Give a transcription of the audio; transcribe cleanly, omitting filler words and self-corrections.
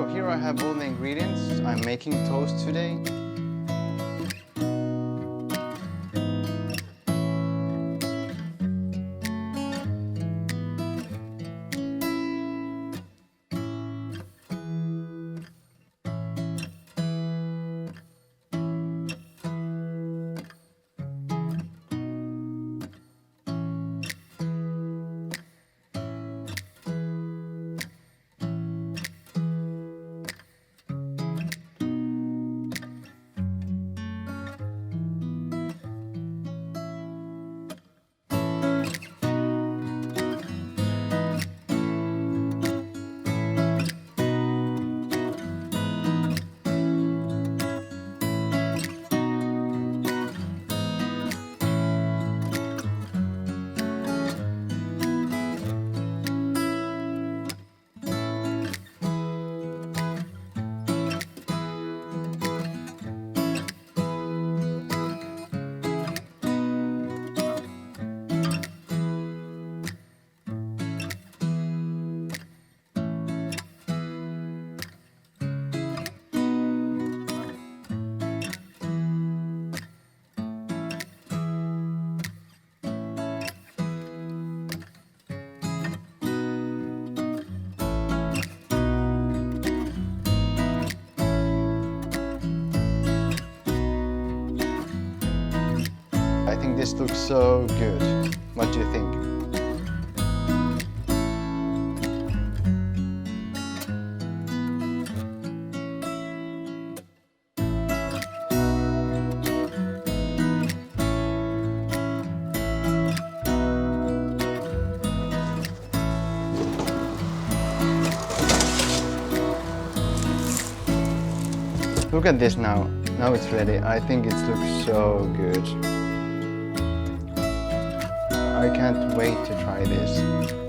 So here I have all the ingredients. I'm making toast today. I think this looks so good. What do you think? Look at this now. Now it's ready. I think it looks so good. I can't wait to try this.